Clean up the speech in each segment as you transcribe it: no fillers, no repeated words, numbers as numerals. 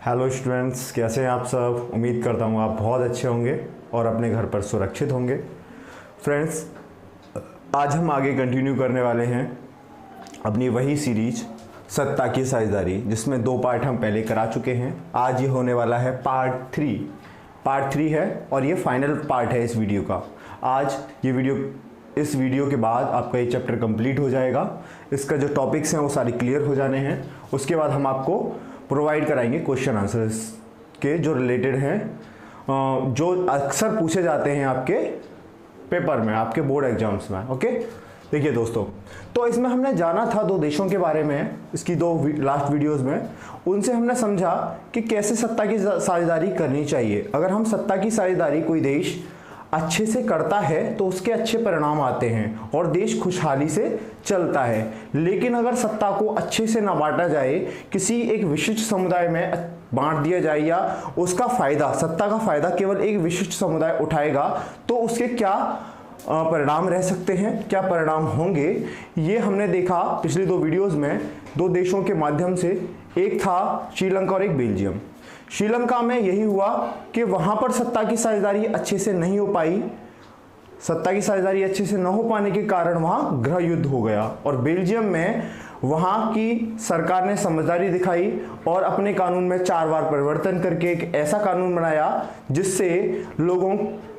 Hello students, कैसे हैं आप सब। उम्मीद करता हूँ आप बहुत अच्छे होंगे और अपने घर पर सुरक्षित होंगे। फ्रेंड्स, आज हम आगे कंटिन्यू करने वाले हैं अपनी वही सीरीज सत्ता की साझेदारी, जिसमें 2 पार्ट हम पहले करा चुके हैं। आज ये होने वाला है पार्ट 3 है और ये फाइनल पार्ट है इस वीडियो का। आज इस वीडियो के बाद आपका ये चैप्टर कंप्लीट हो जाएगा। इसका जो टॉपिक्स हैं वो सारे क्लियर हो जाने हैं। उसके बाद हम आपको प्रोवाइड कराएंगे क्वेश्चन आंसर्स के जो रिलेटेड हैं, जो अक्सर पूछे जाते हैं आपके पेपर में, आपके बोर्ड एग्जाम्स में। ओके, देखिए दोस्तों, तो इसमें हमने जाना था 2 देशों के बारे में। इसकी 2 लास्ट वीडियोस में उनसे हमने समझा कि कैसे सत्ता की साझेदारी करनी चाहिए। अगर हम सत्ता की साझेदारी कोई देश अच्छे से करता है तो उसके अच्छे परिणाम आते हैं और देश खुशहाली से चलता है। लेकिन अगर सत्ता को अच्छे से ना बांटा जाए, किसी एक विशिष्ट समुदाय में बांट दिया जाए या उसका फायदा, सत्ता का फायदा केवल एक विशिष्ट समुदाय उठाएगा, तो उसके क्या परिणाम रह सकते हैं, क्या परिणाम होंगे, ये हमने देखा पिछली 2 वीडियोस में 2 देशों के माध्यम से। एक था श्रीलंका और एक बेल्जियम। श्रीलंका में यही हुआ कि वहां पर सत्ता की साझेदारी अच्छे से नहीं हो पाई। सत्ता की साझेदारी अच्छे से न हो पाने के कारण वहां गृह युद्ध हो गया। और बेल्जियम में वहां की सरकार ने समझदारी दिखाई और अपने कानून में 4 बार परिवर्तन करके एक ऐसा कानून बनाया जिससे लोगों,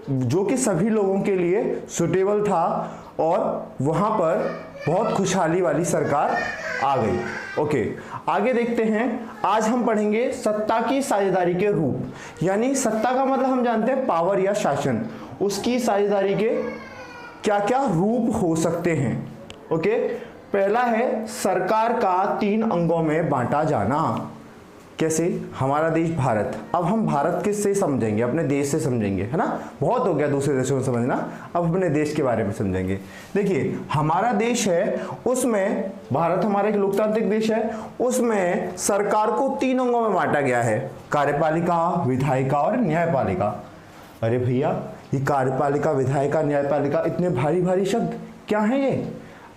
जो कि सभी लोगों के लिए सुटेबल था, और वहां पर बहुत खुशहाली वाली सरकार आ गई। ओके, आगे देखते हैं। आज हम पढ़ेंगे सत्ता की साझेदारी के रूप, यानी सत्ता का मतलब हम जानते हैं पावर या शासन। उसकी साझेदारी के क्या क्या रूप हो सकते हैं। ओके, पहला है सरकार का 3 अंगों में बांटा जाना। कैसे? हमारा देश भारत, अब हम भारत किस से समझेंगे? अपने देश से समझेंगे, है ना। बहुत हो गया दूसरे देशों में समझना, अब अपने देश के बारे में समझेंगे। देखिए, हमारा देश है, उसमें भारत हमारा एक लोकतांत्रिक देश है, उसमें सरकार को 3 अंगों में बांटा गया है, कार्यपालिका, विधायिका और न्यायपालिका। अरे भैया, ये कार्यपालिका, विधायिका, न्यायपालिका, इतने भारी भारी शब्द क्या है ये?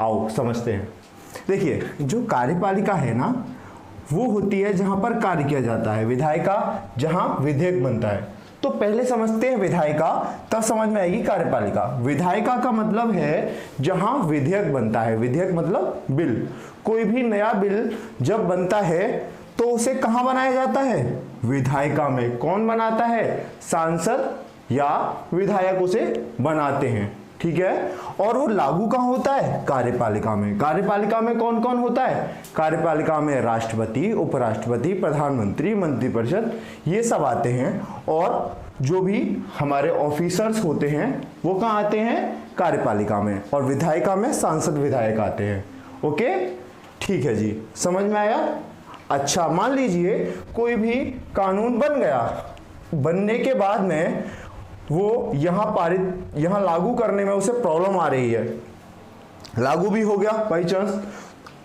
आओ समझते हैं। देखिए, जो कार्यपालिका है ना, वो होती है जहां पर कार्य किया जाता है। विधायिका जहां विधेयक बनता है। तो पहले समझते हैं विधायिका, तब समझ में आएगी कार्यपालिका। विधायिका का मतलब है जहां विधेयक बनता है। विधेयक मतलब बिल। कोई भी नया बिल जब बनता है तो उसे कहां बनाया जाता है? विधायिका में। कौन बनाता है? सांसद या विधायक उसे बनाते हैं, ठीक है। और वो लागू कहां होता है? कार्यपालिका में। कार्यपालिका में कौन कौन होता है? कार्यपालिका में राष्ट्रपति, उपराष्ट्रपति, प्रधानमंत्री, मंत्रिपरिषद, ये सब आते हैं। और जो भी हमारे ऑफिसर्स होते हैं वो कहां आते हैं? कार्यपालिका में। और विधायिका में सांसद, विधायक आते हैं। ओके, ठीक है जी, समझ में आया। अच्छा, मान लीजिए कोई भी कानून बन गया, बनने के बाद में वो यहां लागू करने में उसे प्रॉब्लम आ रही है, लागू भी हो गया बाई चांस,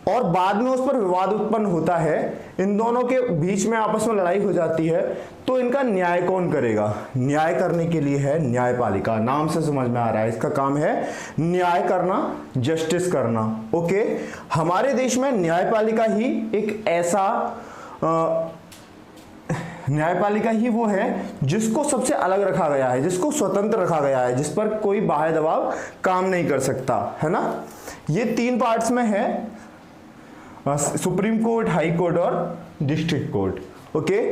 और बाद में उस पर विवाद उत्पन्न होता है, इन दोनों के बीच में आपस में लड़ाई हो जाती है, तो इनका न्याय कौन करेगा? न्याय करने के लिए है न्यायपालिका। नाम से समझ में आ रहा है, इसका काम है न्याय करना, जस्टिस करना। ओके, हमारे देश में न्यायपालिका ही एक ऐसा न्यायपालिका ही वो है जिसको सबसे अलग रखा गया है, जिसको स्वतंत्र रखा गया है, जिस पर कोई बाह्य दबाव काम नहीं कर सकता, है ना। ये 3 पार्ट्स में है, सुप्रीम कोर्ट, हाई कोर्ट और डिस्ट्रिक्ट कोर्ट। ओके,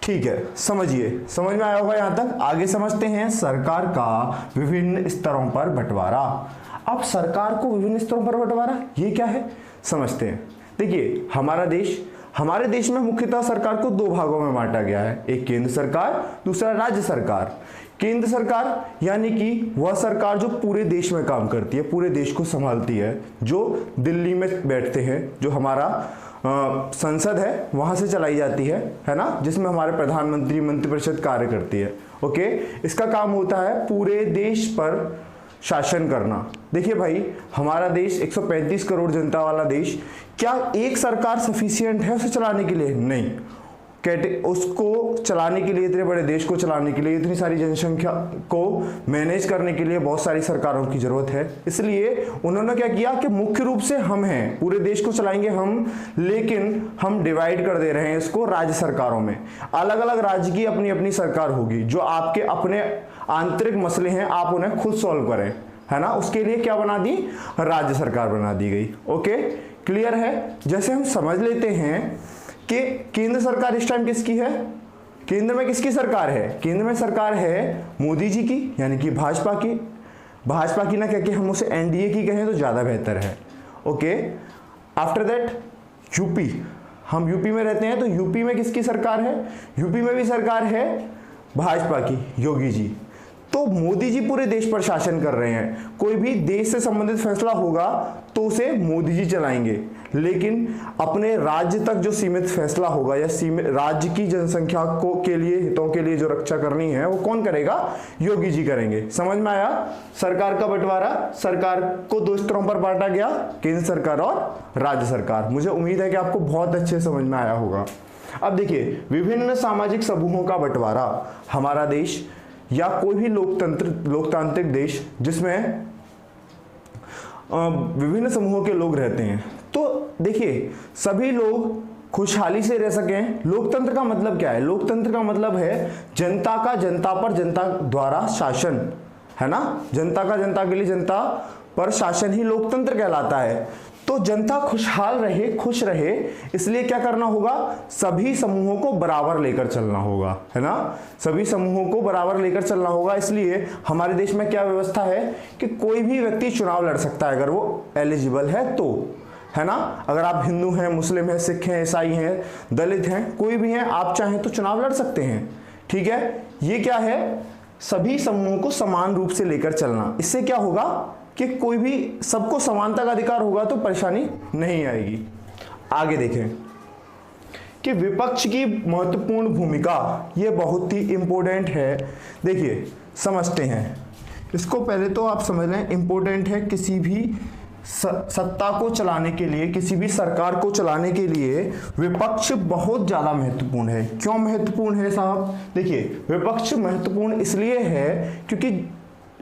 ठीक है, समझिए, समझ में आया होगा यहां तक। आगे समझते हैं सरकार का विभिन्न स्तरों पर बंटवारा। अब सरकार को विभिन्न स्तरों पर बंटवारा, ये क्या है समझते हैं। देखिए, हमारे देश में मुख्यतः सरकार को 2 भागों में बांटा गया है, एक केंद्र सरकार, दूसरा राज्य सरकार। केंद्र सरकार यानी कि वह सरकार जो पूरे देश में काम करती है, पूरे देश को संभालती है, जो दिल्ली में बैठते हैं, जो हमारा संसद है वहां से चलाई जाती है ना, जिसमें हमारे प्रधानमंत्री, मंत्रिपरिषद कार्य करती है। ओके, इसका काम होता है पूरे देश पर शासन करना। देखिए भाई, हमारा देश 135 करोड़ जनता वाला देश, क्या एक सरकार सफिशिएंट है उसे चलाने के लिए? नहीं। उसको चलाने के लिए, इतने बड़े देश को चलाने के लिए, इतनी सारी जनसंख्या को मैनेज करने के लिए बहुत सारी सरकारों की जरूरत है। इसलिए उन्होंने क्या किया कि मुख्य रूप से हम हैं, पूरे देश को चलाएंगे हम, लेकिन हम डिवाइड कर दे रहे हैं इसको राज्य सरकारों में। अलग अलग राज्य की अपनी अपनी सरकार होगी, जो आपके अपने आंतरिक मसले हैं आप उन्हें खुद सॉल्व करें, है ना। उसके लिए क्या बना दी, राज्य सरकार बना दी गई। ओके, क्लियर है। जैसे हम समझ लेते हैं कि केंद्र सरकार इस टाइम किसकी है, केंद्र में किसकी सरकार है, केंद्र में सरकार है मोदी जी की, यानी कि भाजपा की। भाजपा की ना कह के हम उसे एनडीए की कहें तो ज्यादा बेहतर है। ओके, आफ्टर दैट यूपी, हम यूपी में रहते हैं तो यूपी में किसकी सरकार है, यूपी में भी सरकार है भाजपा की, योगी जी। तो मोदी जी पूरे देश पर शासन कर रहे हैं। कोई भी देश से संबंधित फैसला होगा तो उसे मोदी जी चलाएंगे, लेकिन अपने राज्य तक जो सीमित फैसला होगा या राज्य की जनसंख्या को के लिए, हितों के लिए जो रक्षा करनी है वो कौन करेगा, योगी जी करेंगे। समझ में आया। सरकार का बंटवारा, सरकार को दो स्तरों पर बांटा गया, केंद्र सरकार और राज्य सरकार। मुझे उम्मीद है कि आपको बहुत अच्छे समझ में आया होगा। अब देखिए, विभिन्न सामाजिक समूहों का बंटवारा हमारा देश या कोई भी लोकतांत्रिक देश जिसमें विभिन्न समूहों के लोग रहते हैं, तो देखिए सभी लोग खुशहाली से रह सकें। लोकतंत्र का मतलब क्या है, लोकतंत्र का मतलब है जनता का जनता पर जनता द्वारा शासन, है ना। जनता का जनता के लिए जनता पर शासन ही लोकतंत्र कहलाता है। तो जनता खुशहाल रहे, खुश रहे, इसलिए क्या करना होगा, सभी समूहों को बराबर लेकर चलना होगा, है ना। सभी समूहों को बराबर लेकर चलना होगा। इसलिए हमारे देश में क्या व्यवस्था है कि कोई भी व्यक्ति चुनाव लड़ सकता है अगर वो एलिजिबल है तो, है ना। अगर आप हिंदू हैं, मुस्लिम हैं, सिख हैं, ईसाई हैं, दलित हैं, कोई भी हैं, आप चाहें तो चुनाव लड़ सकते हैं। ठीक है, ये क्या है, सभी समूहों को समान रूप से लेकर चलना। इससे क्या होगा कि कोई भी, सबको समानता का अधिकार होगा तो परेशानी नहीं आएगी। आगे देखें कि विपक्ष की महत्वपूर्ण भूमिका, ये बहुत ही इंपॉर्टेंट है। देखिए समझते हैं इसको, पहले तो आप समझ लें इंपॉर्टेंट है। किसी भी सत्ता को चलाने के लिए, किसी भी सरकार को चलाने के लिए विपक्ष बहुत ज्यादा महत्वपूर्ण है। क्यों महत्वपूर्ण है साहब, देखिए विपक्ष महत्वपूर्ण इसलिए है क्योंकि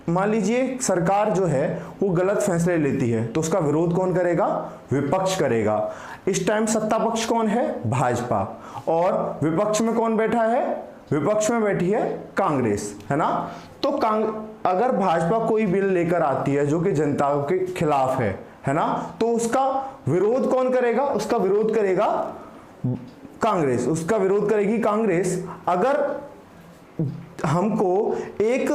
मान लीजिए सरकार जो है वो गलत फैसले लेती है तो उसका विरोध कौन करेगा, विपक्ष करेगा। इस टाइम सत्ता पक्ष कौन है, भाजपा, और विपक्ष में कौन बैठा है, विपक्ष में बैठी है कांग्रेस, है ना। तो अगर भाजपा कोई बिल लेकर आती है जो कि जनता के खिलाफ है ना, तो उसका विरोध कौन करेगा, उसका विरोध करेगा कांग्रेस, उसका विरोध करेगी कांग्रेस। अगर हमको एक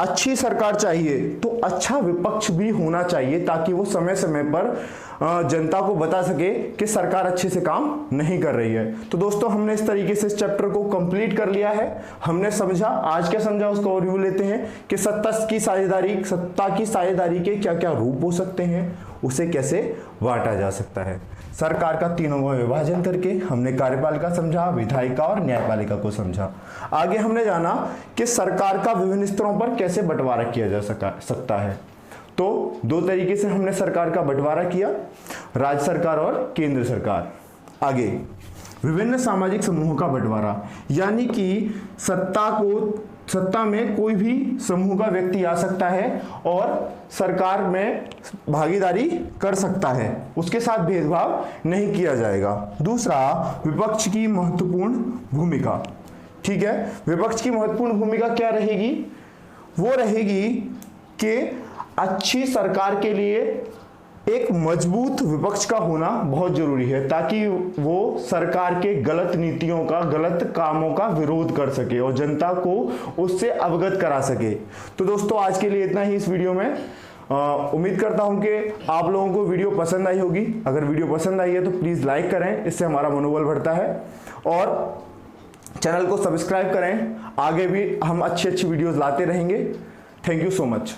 अच्छी सरकार चाहिए तो अच्छा विपक्ष भी होना चाहिए, ताकि वो समय समय पर जनता को बता सके कि सरकार अच्छे से काम नहीं कर रही है। तो दोस्तों हमने इस तरीके से इस चैप्टर को कंप्लीट कर लिया है। हमने समझा, आज क्या समझा उसका ओवरव्यू लेते हैं कि सत्ता की साझेदारी के क्या क्या रूप हो सकते हैं, उसे कैसे बांटा जा सकता है। सरकार का तीनों में विभाजन करके हमने कार्यपालिका समझा, विधायिका और न्यायपालिका को समझा। आगे हमने जाना कि सरकार का विभिन्न स्तरों पर कैसे बंटवारा किया जा सकता है। तो दो तरीके से हमने सरकार का बंटवारा किया, राज्य सरकार और केंद्र सरकार। आगे विभिन्न सामाजिक समूहों का बंटवारा, यानी कि सत्ता में कोई भी समूह का व्यक्ति आ सकता है और सरकार में भागीदारी कर सकता है, उसके साथ भेदभाव नहीं किया जाएगा। दूसरा, विपक्ष की महत्वपूर्ण भूमिका। ठीक है, विपक्ष की महत्वपूर्ण भूमिका क्या रहेगी, वो रहेगी कि अच्छी सरकार के लिए एक मजबूत विपक्ष का होना बहुत जरूरी है, ताकि वो सरकार के गलत नीतियों का, गलत कामों का विरोध कर सके और जनता को उससे अवगत करा सके। तो दोस्तों आज के लिए इतना ही इस वीडियो में। उम्मीद करता हूं कि आप लोगों को वीडियो पसंद आई होगी। अगर वीडियो पसंद आई है तो प्लीज लाइक करें, इससे हमारा मनोबल बढ़ता है, और चैनल को सब्सक्राइब करें। आगे भी हम अच्छी वीडियोस लाते रहेंगे। Thank you so much.